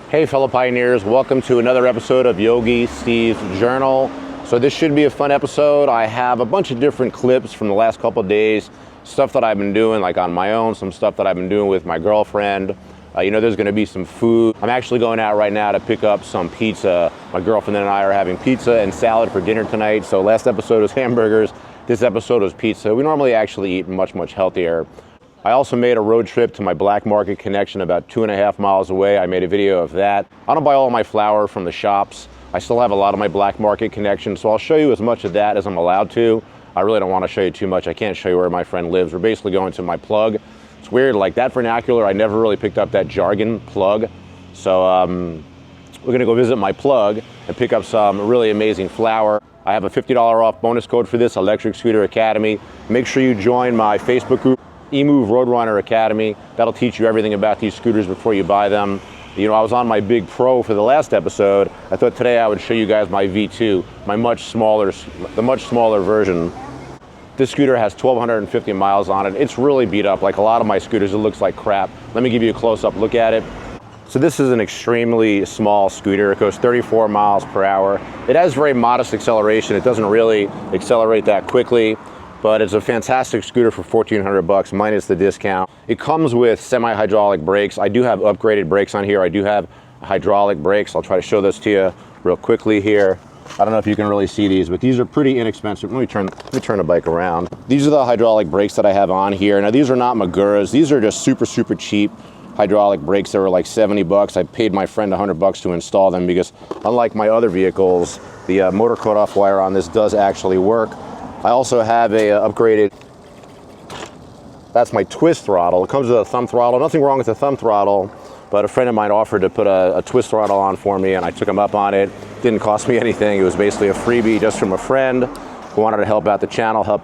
Hey fellow pioneers, welcome to another episode of Yogi Steve's Journal. So this should be a fun episode. I have a bunch of different clips from the last couple of days, stuff that I've been doing like on my own, some stuff that I've been doing with my girlfriend. There's gonna be some food. I'm actually going out right now to pick up some pizza. My girlfriend and I are having pizza and salad for dinner tonight. So last episode was hamburgers, this episode was pizza. We normally actually eat much healthier. I also made a road trip to my black market connection about 2.5 miles away. I made a video of that. I don't buy all my flour from the shops. I still have a lot of my black market connections, so I'll show you as much of that as I'm allowed to. I really don't want to show you too much. I can't show you where my friend lives. We're basically going to my plug. It's weird, like that vernacular, I never really picked up that jargon, plug. So we're gonna go visit my plug and pick up some really amazing flour. I have a $50 off bonus code for this, Electric Scooter Academy. Make sure you join my Facebook group, EMOVE Roadrunner Academy. That'll teach you everything about these scooters before you buy them. I was on my big Pro for the last episode. I thought today I would show you guys my V2, the much smaller version. This scooter has 1,250 miles on it. It's really beat up. Like a lot of my scooters, it looks like crap. Let me give you a close-up look at it. So this is an extremely small scooter. It goes 34 miles per hour. It has very modest acceleration. It doesn't really accelerate that quickly, but it's a fantastic scooter for $1,400 minus the discount. It comes with semi-hydraulic brakes. I do have upgraded brakes on here. I do have hydraulic brakes. I'll try to show this to you real quickly here. I don't know if you can really see these, but these are pretty inexpensive. Let me turn the bike around. These are the hydraulic brakes that I have on here. Now these are not Maguras. These are just super cheap hydraulic brakes that were like $70. I paid my friend $100 to install them because unlike my other vehicles, the motor cutoff wire on this does actually work. I also have a upgraded, that's my twist throttle. It comes with a thumb throttle. Nothing wrong with the thumb throttle, but a friend of mine offered to put a twist throttle on for me and I took him up on it. Didn't cost me anything. It was basically a freebie just from a friend who wanted to help out the channel, help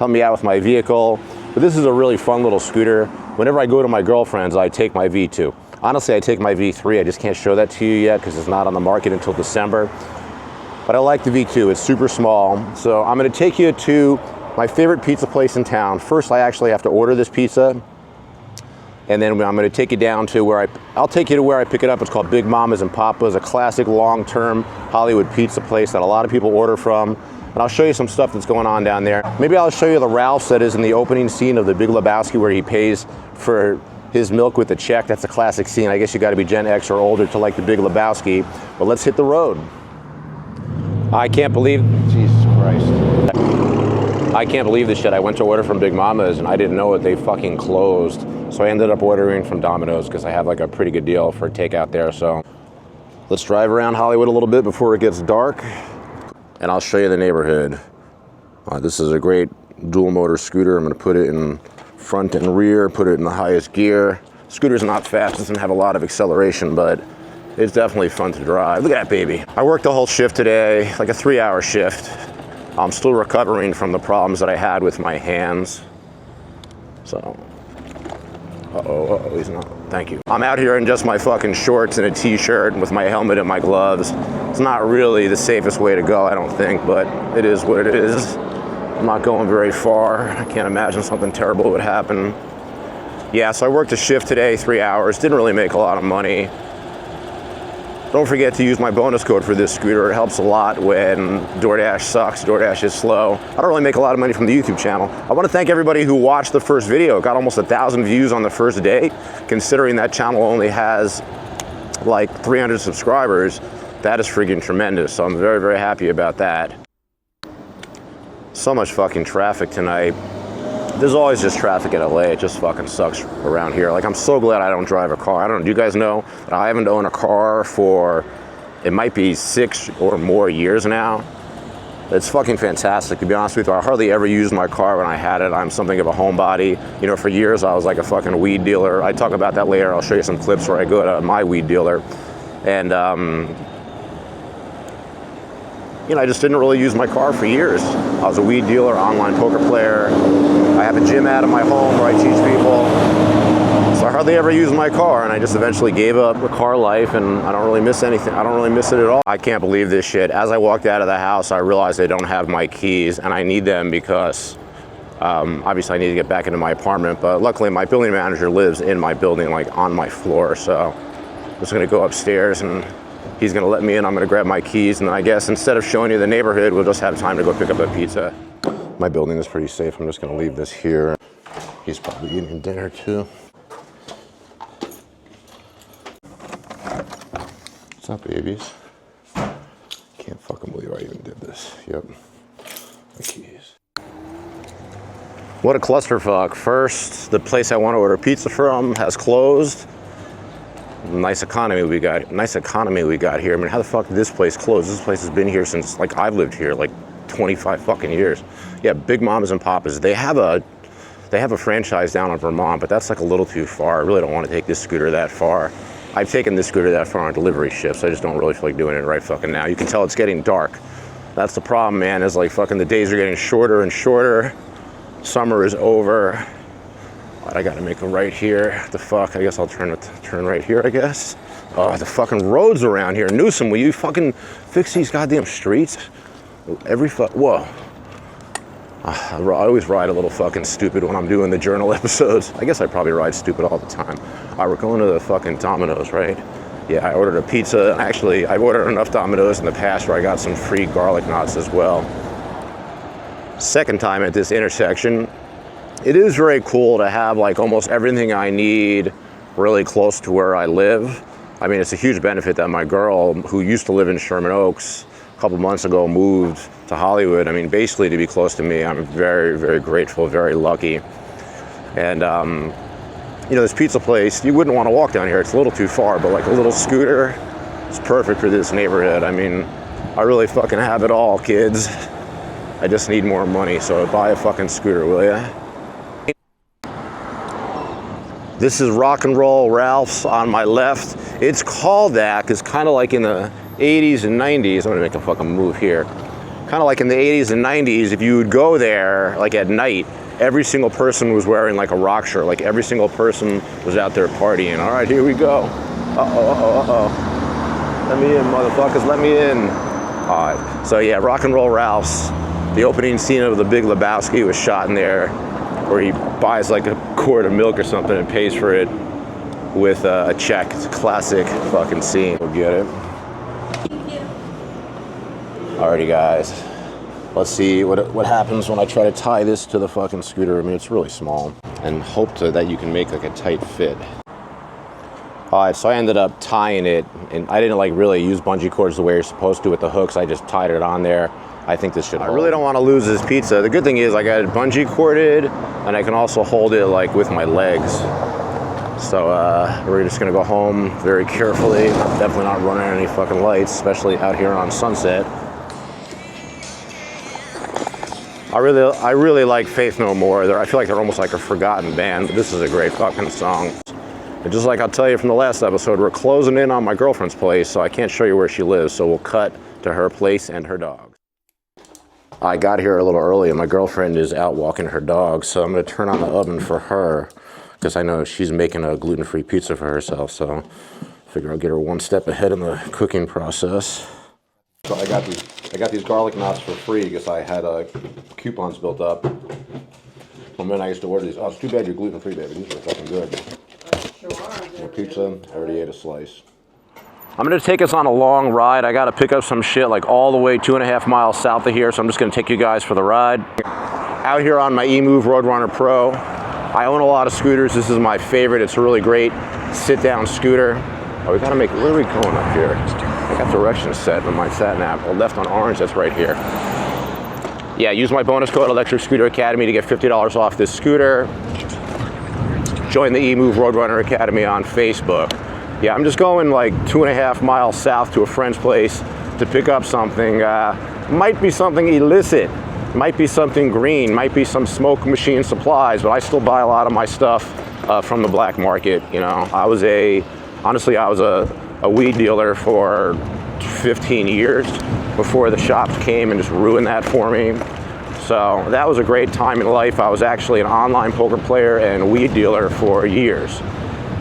me out with my vehicle. But this is a really fun little scooter. Whenever I go to my girlfriend's, I take my V2. Honestly, I take my V3. I just can't show that to you yet because it's not on the market until December. But I like the V2, it's super small. So I'm gonna take you to my favorite pizza place in town. First, I actually have to order this pizza. And then I'm gonna take you down to I'll take you to where I pick it up. It's called Big Mama's and Papa's, a classic long-term Hollywood pizza place that a lot of people order from. And I'll show you some stuff that's going on down there. Maybe I'll show you the Ralph's that is in the opening scene of The Big Lebowski where he pays for his milk with a check. That's a classic scene. I guess you gotta be Gen X or older to like The Big Lebowski. But let's hit the road. I can't believe, Jesus Christ. I can't believe this shit. I went to order from Big Mama's and I didn't know it, they fucking closed. So I ended up ordering from Domino's because I have like a pretty good deal for takeout there. So let's drive around Hollywood a little bit before it gets dark and I'll show you the neighborhood. This is a great dual motor scooter. I'm gonna put it in front and rear, put it in the highest gear. Scooter's not fast, doesn't have a lot of acceleration, but it's definitely fun to drive. Look at that baby. I worked the whole shift today, like a 3-hour shift. I'm still recovering from the problems that I had with my hands. So, he's not, thank you. I'm out here in just my fucking shorts and a t-shirt with my helmet and my gloves. It's not really the safest way to go, I don't think, but it is what it is. I'm not going very far. I can't imagine something terrible would happen. Yeah, so I worked a shift today, 3 hours. Didn't really make a lot of money. Don't forget to use my bonus code for this scooter. It helps a lot when DoorDash sucks, DoorDash is slow. I don't really make a lot of money from the YouTube channel. I want to thank everybody who watched the first video. It got almost 1,000 views on the first day. Considering that channel only has like 300 subscribers, that is freaking tremendous. So I'm very happy about that. So much fucking traffic tonight. There's always just traffic in LA. It just fucking sucks around here. Like, I'm so glad I don't drive a car. I don't know, do you guys know that I haven't owned a car for, it might be 6 or more years now? It's fucking fantastic, to be honest with you. I hardly ever used my car when I had it. I'm something of a homebody. For years I was like a fucking weed dealer. I talk about that later. I'll show you some clips where I go to my weed dealer. And, I just didn't really use my car for years. I was a weed dealer, online poker player. I have a gym out of my home where I teach people. So I hardly ever used my car, and I just eventually gave up the car life, and I don't really miss anything. I don't really miss it at all. I can't believe this shit. As I walked out of the house, I realized I don't have my keys, and I need them because obviously I need to get back into my apartment, but luckily my building manager lives in my building, like on my floor, so I'm just gonna go upstairs and he's gonna let me in. I'm gonna grab my keys, and then I guess instead of showing you the neighborhood, we'll just have time to go pick up a pizza. My building is pretty safe. I'm just gonna leave this here. He's probably eating dinner too. What's up, babies? Can't fucking believe I even did this. Yep. My keys. What a clusterfuck. First, the place I want to order pizza from has closed. Nice economy we got here. I mean, how the fuck did this place close? This place has been here since, like, I've lived here like 25 fucking years. Yeah, Big Mamas and Papas. They have a franchise down in Vermont, but that's like a little too far. I really don't want to take this scooter that far. I've taken this scooter that far on delivery shifts. I just don't really feel like doing it right fucking now. You can tell it's getting dark. That's the problem, man, is like fucking the days are getting shorter and shorter. Summer is over. I gotta make a right here. What the fuck? I guess I'll turn right here, I guess. Oh, the fucking roads around here. Newsom, will you fucking fix these goddamn streets? Whoa. I always ride a little fucking stupid when I'm doing the journal episodes. I guess I probably ride stupid all the time. All right, we're going to the fucking Domino's, right? Yeah, I ordered a pizza. Actually, I've ordered enough Domino's in the past where I got some free garlic knots as well. Second time at this intersection. It is very cool to have like almost everything I need really close to where I live. I mean, it's a huge benefit that my girl, who used to live in Sherman Oaks, a couple months ago moved to Hollywood. I mean, basically to be close to me, I'm very, very grateful, very lucky. And, you know, this pizza place, you wouldn't want to walk down here. It's a little too far, but like a little scooter, it's perfect for this neighborhood. I mean, I really fucking have it all, kids. I just need more money, so buy a fucking scooter, will ya? This is Rock and Roll Ralph's on my left. It's called that because kind of like in the 80s and 90s, I'm gonna make a fucking move here. Kind of like in the 80s and 90s, if you would go there like at night, every single person was wearing like a rock shirt. Like every single person was out there partying. All right, here we go. Uh-oh. Let me in, motherfuckers, let me in. All right, so yeah, Rock and Roll Ralph's. The opening scene of The Big Lebowski was shot in there, where he buys like a quart of milk or something and pays for it with a check. It's a classic fucking scene. We'll get it. Thank you. Alrighty, guys. Let's see what happens when I try to tie this to the fucking scooter. I mean, it's really small, and hope that you can make like a tight fit. Alright, so I ended up tying it, and I didn't like really use bungee cords the way you're supposed to with the hooks. I just tied it on there. I think this should hold. I really don't want to lose this pizza. The good thing is I got it bungee corded, and I can also hold it like with my legs. So we're just gonna go home very carefully. Definitely not running any fucking lights, especially out here on Sunset. I really like Faith No More. I feel like they're almost like a forgotten band, but this is a great fucking song. And just like I'll tell you from the last episode, we're closing in on my girlfriend's place, so I can't show you where she lives, so we'll cut to her place and her dogs. I got here a little early and my girlfriend is out walking her dog, so I'm gonna turn on the oven for her because I know she's making a gluten-free pizza for herself, so I figure I'll get her one step ahead in the cooking process. So I got these garlic knots for free because I had coupons built up. Well, man, I used to order these. Oh, it's too bad you're gluten-free, baby. These are fucking good. Sure are. Your pizza, I already ate a slice. I'm gonna take us on a long ride. I gotta pick up some shit like all the way 2.5 miles south of here, so I'm just gonna take you guys for the ride. Out here on my EMOVE Roadrunner Pro. I own a lot of scooters. This is my favorite. It's a really great sit-down scooter. Oh, we gotta make, where are we going up here? I got directions set on my sat nav. Oh, left on orange, that's right here. Yeah, use my bonus code ELECTRICSCOOTERACADEMY to get $50 off this scooter. Join the EMOVE Roadrunner Academy on Facebook. Yeah, I'm just going like 2.5 miles south to a friend's place to pick up something. Might be something illicit, might be something green, might be some smoke machine supplies, but I still buy a lot of my stuff from the black market. You know, honestly, I was a weed dealer for 15 years before the shops came and just ruined that for me. So that was a great time in life. I was actually an online poker player and a weed dealer for years.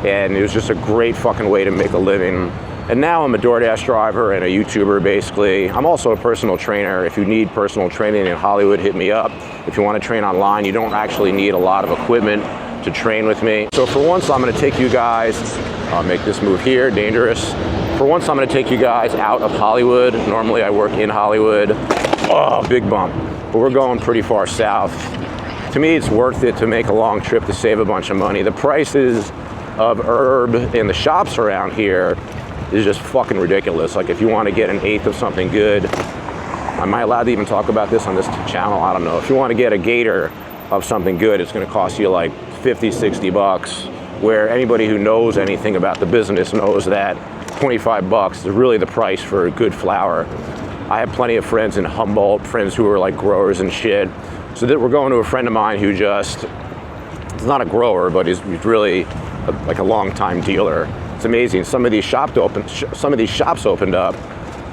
And it was just a great fucking way to make a living. And now I'm a DoorDash driver and a YouTuber, basically. I'm also a personal trainer. If you need personal training in Hollywood, hit me up. If you want to train online, you don't actually need a lot of equipment to train with me. So for once, I'm gonna take you guys I'll make this move here, dangerous. For once, I'm gonna take you guys out of Hollywood. Normally I work in Hollywood. Oh, big bump. But we're going pretty far south. To me, it's worth it to make a long trip to save a bunch of money. The prices of herb in the shops around here is just fucking ridiculous. Like if you want to get an eighth of something good, am I allowed to even talk about this on this channel? I don't know. If you want to get a gator of something good, it's going to cost you like 50, 60 bucks, where anybody who knows anything about the business knows that 25 bucks is really the price for good flour. I have plenty of friends in Humboldt, friends who are like growers and shit. So that we're going to a friend of mine who just, he's not a grower, but he's really like a long-time dealer. It's amazing. Some of these shops opened up,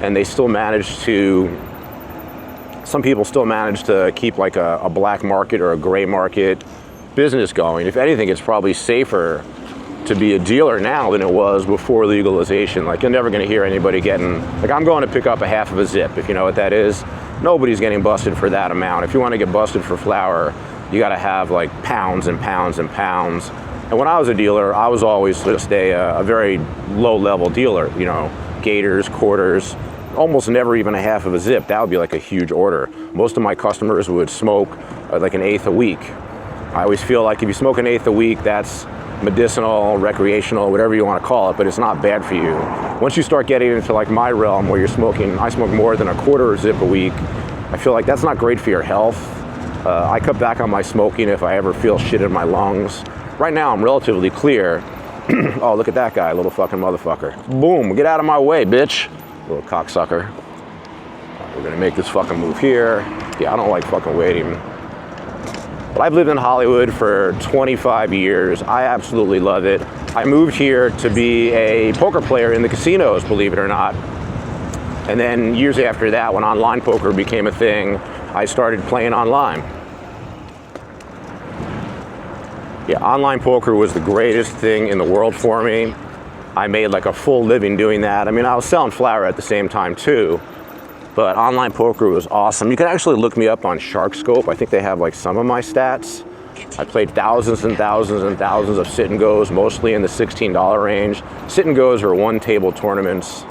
and they still managed to. Some people still manage to keep like a black market or a gray market business going. If anything, it's probably safer to be a dealer now than it was before legalization. Like you're never going to hear anybody getting. Like I'm going to pick up a half of a zip, if you know what that is. Nobody's getting busted for that amount. If you want to get busted for flour, you got to have like pounds and pounds and pounds. And when I was a dealer, I was always just a very low-level dealer. You know, gators, quarters, almost never even a half of a zip. That would be like a huge order. Most of my customers would smoke like an eighth a week. I always feel like if you smoke an eighth a week, that's medicinal, recreational, whatever you want to call it, but it's not bad for you. Once you start getting into like my realm where you're smoking, I smoke more than a quarter zip a week, I feel like that's not great for your health. I cut back on my smoking if I ever feel shit in my lungs. Right now I'm relatively clear. Oh, look at that guy, little fucking motherfucker. Boom, get out of my way, bitch. Little cocksucker. We're gonna make this fucking move here. Yeah, I don't like fucking waiting. But I've lived in Hollywood for 25 years. I absolutely love it. I moved here to be a poker player in the casinos, believe it or not. And then years after that, when online poker became a thing, I started playing online. Yeah, online poker was the greatest thing in the world for me. I made like a full living doing that. I mean, I was selling flour at the same time too. But online poker was awesome. You can actually look me up on SharkScope. I think they have like some of my stats. I played thousands and thousands and thousands of sit and goes, mostly in the $16 range. Sit and goes are one table tournaments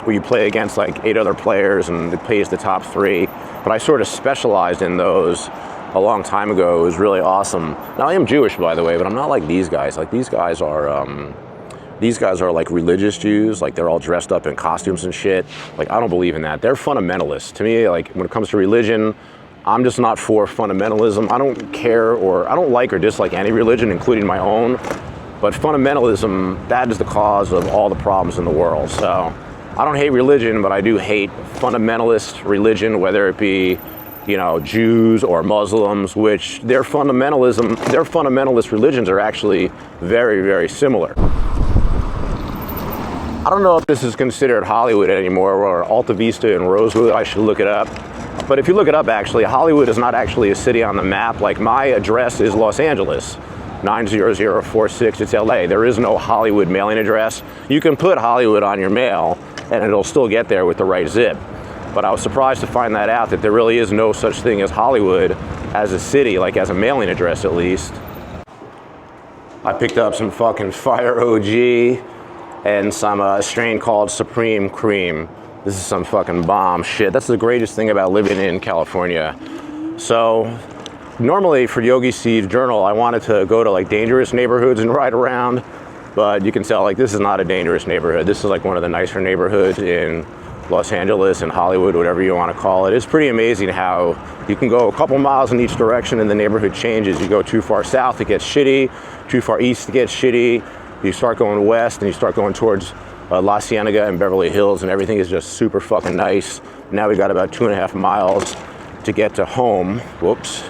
where you play against like 8 other players and it pays the top 3. But I sort of specialized in those a long time ago. It was really awesome. Now I am Jewish, by the way, but I'm not like these guys. Like these guys are like religious Jews, like they're all dressed up in costumes and shit. Like I don't believe in that. They're fundamentalists. To me, like when it comes to religion, I'm just not for fundamentalism. I don't care or I don't like or dislike any religion, including my own. But fundamentalism, that is the cause of all the problems in the world. So I don't hate religion, but I do hate fundamentalist religion, whether it be, you know, Jews or Muslims, which their fundamentalist religions are actually very, very similar. I don't know if this is considered Hollywood anymore or Alta Vista in Rosewood. I should look it up. But if you look it up, actually, Hollywood is not actually a city on the map. Like my address is Los Angeles, 90046. It's LA. There is no Hollywood mailing address. You can put Hollywood on your mail and it'll still get there with the right zip. But I was surprised to find that out, that there really is no such thing as Hollywood as a city, like as a mailing address at least. I picked up some fucking Fire OG and some strain called Supreme Cream. This is some fucking bomb shit. That's the greatest thing about living in California. So normally for Yogi Steve's journal, I wanted to go to like dangerous neighborhoods and ride around, but you can tell like this is not a dangerous neighborhood. This is like one of the nicer neighborhoods in Los Angeles and Hollywood, whatever you want to call it. It's pretty amazing how you can go a couple miles in each direction and the neighborhood changes. You go too far south, it gets shitty. Too far east, it gets shitty. You start going west and you start going towards La Cienega and Beverly Hills, and everything is just super fucking nice. Now we got about 2.5 miles to get to home. Whoops.